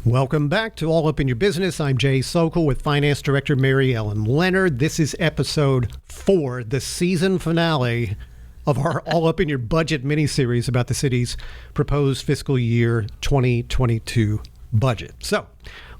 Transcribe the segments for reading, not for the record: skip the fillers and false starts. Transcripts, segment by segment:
Welcome back to All Up in Your Business. I'm Jay Socol with Finance Director Mary Ellen Leonard. This is episode 4, the season finale of our All Up in Your Budget mini-series about the city's proposed fiscal year 2022 budget. So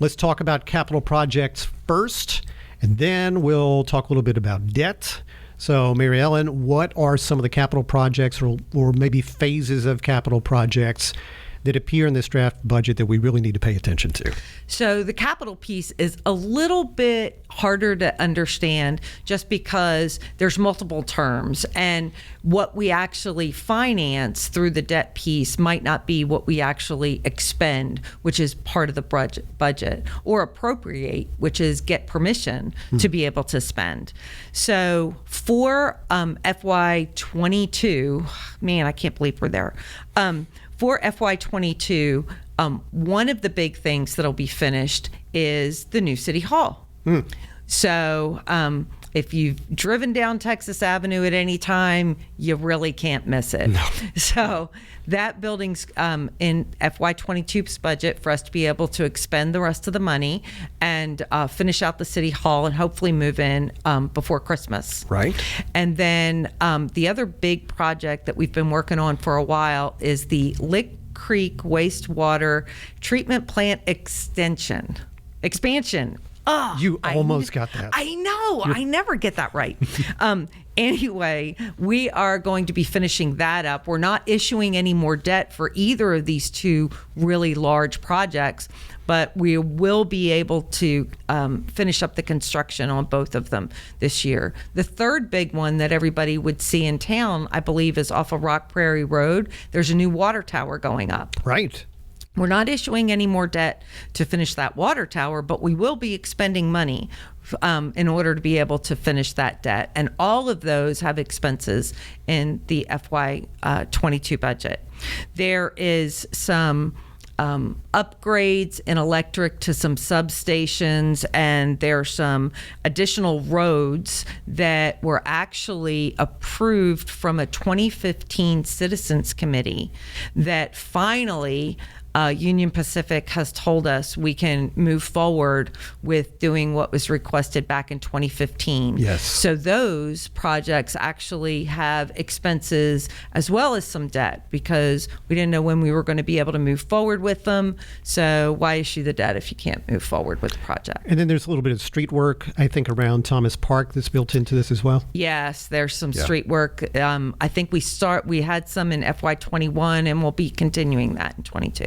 let's talk about capital projects first, and then we'll talk a little bit about debt. So, Mary Ellen, what are some of the capital projects or maybe phases of capital projects that appear in this draft budget that we really need to pay attention to? So the capital piece is a little bit harder to understand just because there's multiple terms, and what we actually finance through the debt piece might not be what we actually expend, which is part of the budget, or appropriate, which is get permission to be able to spend. So for FY22, man, I can't believe we're there. For FY22, one of the big things that'll be finished is the new City Hall. So if you've driven down Texas Avenue at any time, you really can't miss it. No. So that building's in FY22's budget for us to be able to expend the rest of the money and finish out the City Hall and hopefully move in before Christmas. Right. And then the other big project that we've been working on for a while is the Lick Creek Wastewater Treatment Plant expansion. Oh, you almost got that. I know. I never get that right. Anyway, we are going to be finishing that up. We're not issuing any more debt for either of these two really large projects, but we will be able to finish up the construction on both of them this year. The third big one that everybody would see in town, I believe, is off of Rock Prairie Road. There's a new water tower going up. Right. We're not issuing any more debt to finish that water tower, but we will be expending money in order to be able to finish that debt. And all of those have expenses in the FY22 budget. There is some upgrades in electric to some substations, and there are some additional roads that were actually approved from a 2015 Citizens Committee that finally Union Pacific has told us we can move forward with doing what was requested back in 2015. Yes. So those projects actually have expenses as well as some debt because we didn't know when we were going to be able to move forward with them. So why issue the debt if you can't move forward with the project? And then there's a little bit of street work, I think, around Thomas Park that's built into this as well. Yes, there's some street work. I think we had some in FY21 and we'll be continuing that in 22.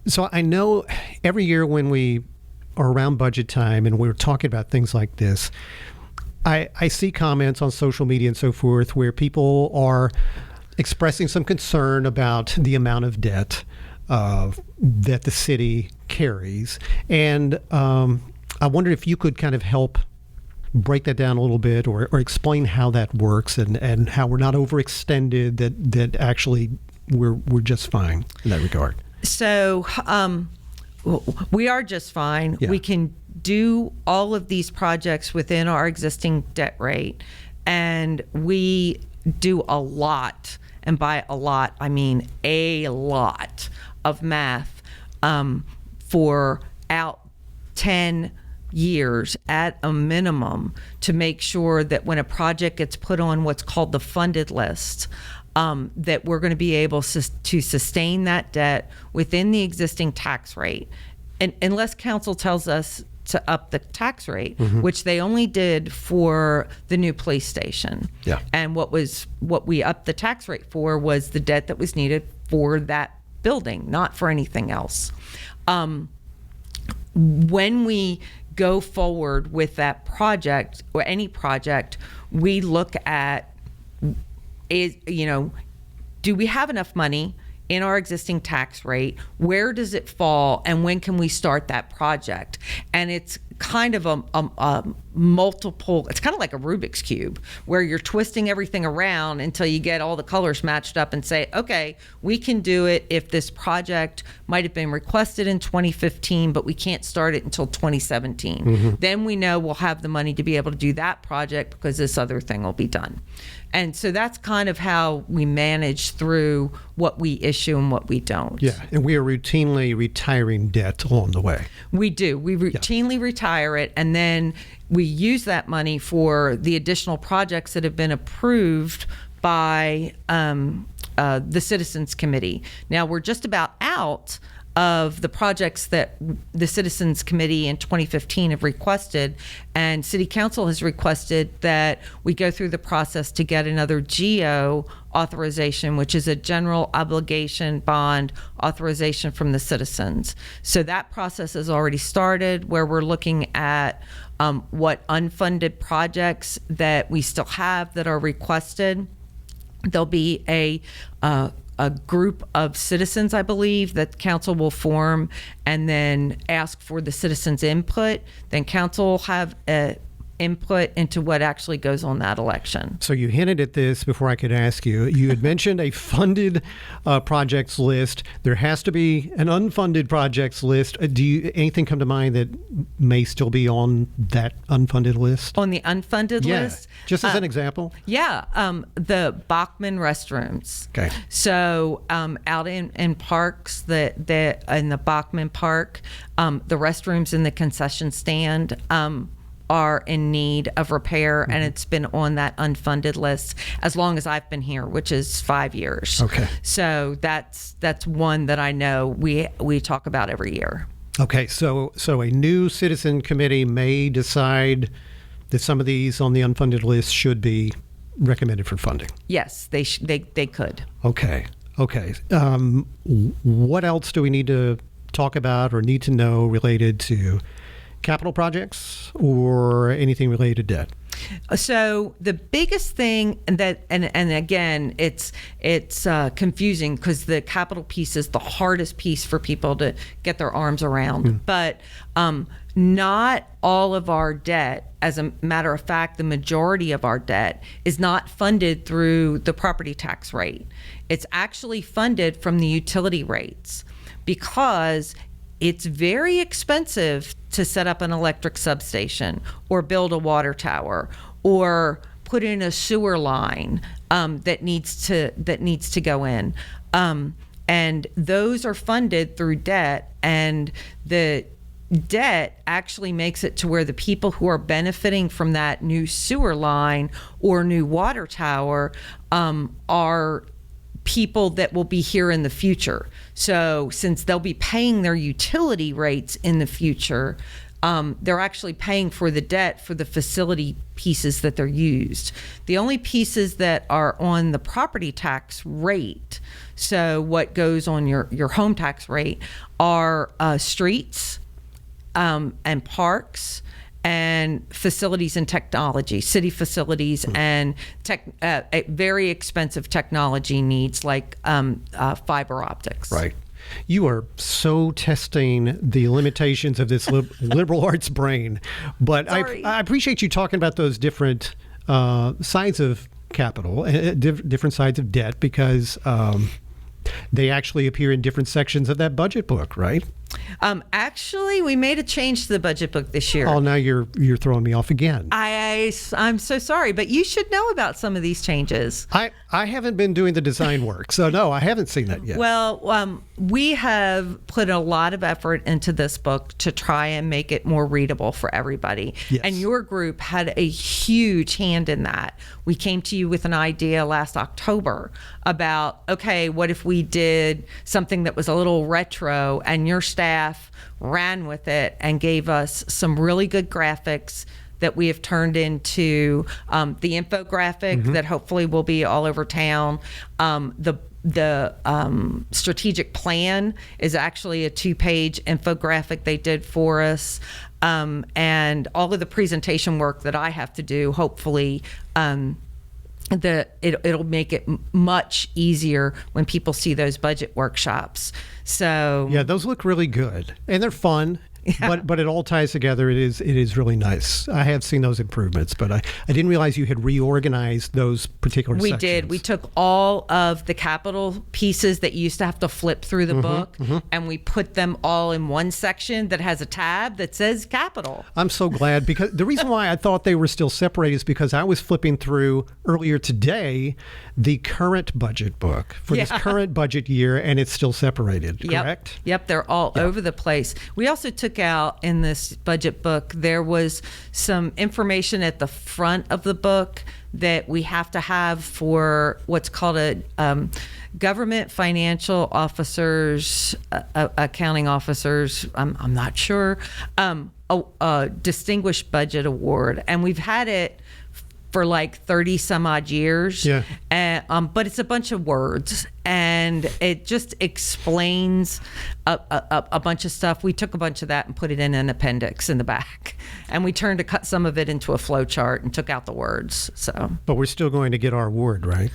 So I know every year when we are around budget time and we're talking about things like this, I see comments on social media and so forth where people are expressing some concern about the amount of debt that the city carries. And I wondered if you could kind of help break that down a little bit or explain how that works and how we're not overextended, that actually we're just fine in that regard. So we are just fine. Yeah. We can do all of these projects within our existing debt rate, and we do a lot, and by a lot, I mean a lot of math for out 10 years at a minimum to make sure that when a project gets put on what's called the funded list, that we're going to be able to sustain that debt within the existing tax rate. And unless council tells us to up the tax rate, which they only did for the new police station. Yeah. And what we upped the tax rate for was the debt that was needed for that building, not for anything else. When we go forward with that project or any project, we look at do we have enough money in our existing tax rate? Where does it fall? And when can we start that project? And it's kind of a multiple, it's kind of like a Rubik's Cube where you're twisting everything around until you get all the colors matched up and say, okay, we can do it if this project might have been requested in 2015, but we can't start it until 2017. Then we know we'll have the money to be able to do that project because this other thing will be done. And so that's kind of how we manage through what we issue and what we don't. Yeah, and we are routinely retiring debt along the way. We do. We routinely retire it, and then we use that money for the additional projects that have been approved by the Citizens Committee. Now, we're just about out of the projects that the Citizens Committee in 2015 have requested, and City Council has requested that we go through the process to get another GO authorization, which is a general obligation bond authorization from the citizens. So that process has already started, where we're looking at what unfunded projects that we still have that are requested. There'll be a group of citizens, I believe, that council will form and then ask for the citizens' input. Then council will have input into what actually goes on that election. So you hinted at this before I could ask you. You had mentioned a funded projects list. There has to be an unfunded projects list. Anything come to mind that may still be on that unfunded list? On the unfunded list? Just as an example? Yeah. The Bachman restrooms. Okay. So out in parks, in the Bachman Park, the restrooms in the concession stand are in need of repair, and it's been on that unfunded list as long as I've been here, which is 5 years. Okay. So that's one that I know we talk about every year. Okay, so a new citizen committee may decide that some of these on the unfunded list should be recommended for funding. Yes, they could. Okay. What else do we need to talk about or need to know related to capital projects or anything related to debt? So the biggest thing and again, it's confusing because the capital piece is the hardest piece for people to get their arms around. But not all of our debt, as a matter of fact, the majority of our debt is not funded through the property tax rate. It's actually funded from the utility rates, because it's very expensive to set up an electric substation or build a water tower or put in a sewer line that needs to go in. And those are funded through debt, and the debt actually makes it to where the people who are benefiting from that new sewer line or new water tower are people that will be here in the future. So since they'll be paying their utility rates in the future, they're actually paying for the debt for the facility pieces that they're used. The only pieces that are on the property tax rate, so what goes on your home tax rate, are streets and parks and facilities and technology, city facilities and very expensive technology needs like fiber optics. Right. You are so testing the limitations of this liberal arts brain. But I appreciate you talking about those different sides of capital, different sides of debt, because they actually appear in different sections of that budget book, right? Actually, we made a change to the budget book this year. Oh, now you're throwing me off again. I'm so sorry, but you should know about some of these changes. I haven't been doing the design work, so no, I haven't seen that yet. Well, we have put a lot of effort into this book to try and make it more readable for everybody. Yes. And your group had a huge hand in that. We came to you with an idea last October about, okay, what if we did something that was a little retro, and your staff ran with it and gave us some really good graphics that we have turned into the infographic that hopefully will be all over town. The strategic plan is actually a 2-page infographic they did for us. And all of the presentation work that I have to do, hopefully, it'll make it much easier when people see those budget workshops. So yeah, those look really good, and they're fun. But it all ties together. It is really nice. I have seen those improvements, but I didn't realize you had reorganized those particular sections. We did. We took all of the capital pieces that you used to have to flip through the book, and we put them all in one section that has a tab that says capital. I'm so glad, because the reason why I thought they were still separated is because I was flipping through earlier today the current budget book for this current budget year, and it's still separated, correct? Yep, they're all over the place. We also took out in this budget book, there was some information at the front of the book that we have to have for what's called a government financial officers, accounting officers, I'm not sure, a distinguished budget award. And we've had it for like 30 some odd years. Yeah. But it's a bunch of words, and it just explains a bunch of stuff. We took a bunch of that and put it in an appendix in the back, and we turned to cut some of it into a flow chart and took out the words. So, but we're still going to get our award, right?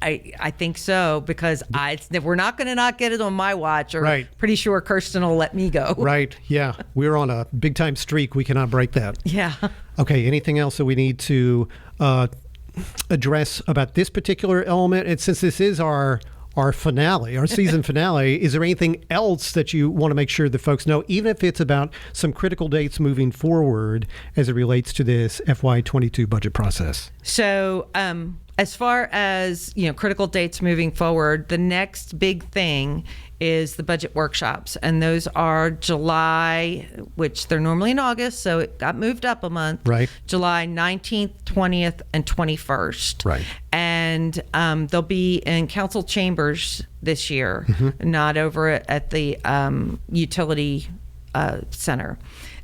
I think so, because we're not going to not get it on my watch, or right. Pretty sure Kirsten will let me go. Right. Yeah. We're on a big time streak. We cannot break that. Yeah. Okay. Anything else that we need to address about this particular element? And since this is our finale, our season finale, is there anything else that you want to make sure that folks know, even if it's about some critical dates moving forward as it relates to this FY22 budget process? So, as far as, critical dates moving forward, the next big thing is the budget workshops. And those are July, which they're normally in August, so it got moved up a month. Right. July 19th, 20th, and 21st. Right. And they'll be in council chambers this year, not over at the utility center.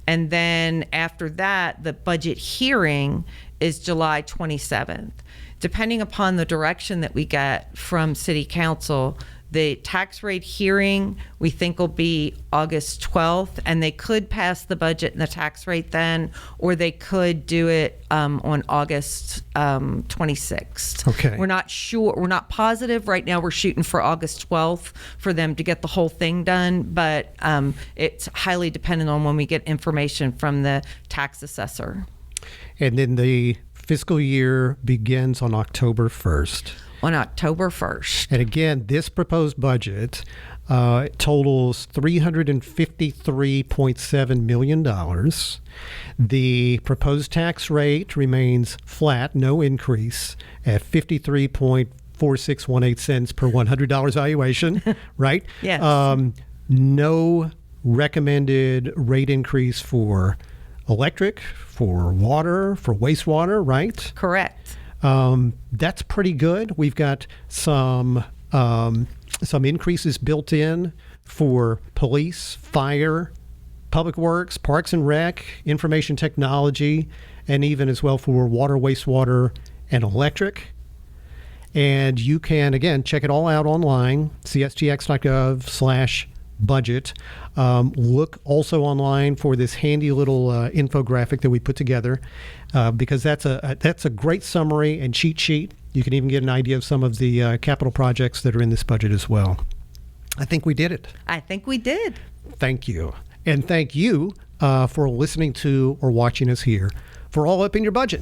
And then after that, the budget hearing is July 27th. Depending upon the direction that we get from City Council, the tax rate hearing we think will be August 12th, and they could pass the budget and the tax rate then, or they could do it on August 26th. Okay. We're not sure. We're not positive. Right now we're shooting for August 12th for them to get the whole thing done, but it's highly dependent on when we get information from the tax assessor. And then the fiscal year begins on October 1st. On October 1st. And again, this proposed budget totals $353.7 million. The proposed tax rate remains flat, no increase, at 53.4618 cents per $100 valuation, right? Yes. No recommended rate increase for electric, for water, for wastewater, right? Correct. That's pretty good. We've got some increases built in for police, fire, public works, parks and rec, information technology, and even as well for water, wastewater, and electric. And you can, again, check it all out online, cstx.gov/budget. Look also online for this handy little infographic that we put together, because that's a great summary and cheat sheet. You can even get an idea of some of the capital projects that are in this budget as well. I think we did it. I think we did. Thank you. And thank you for listening to or watching us here for All Up in Your Budget.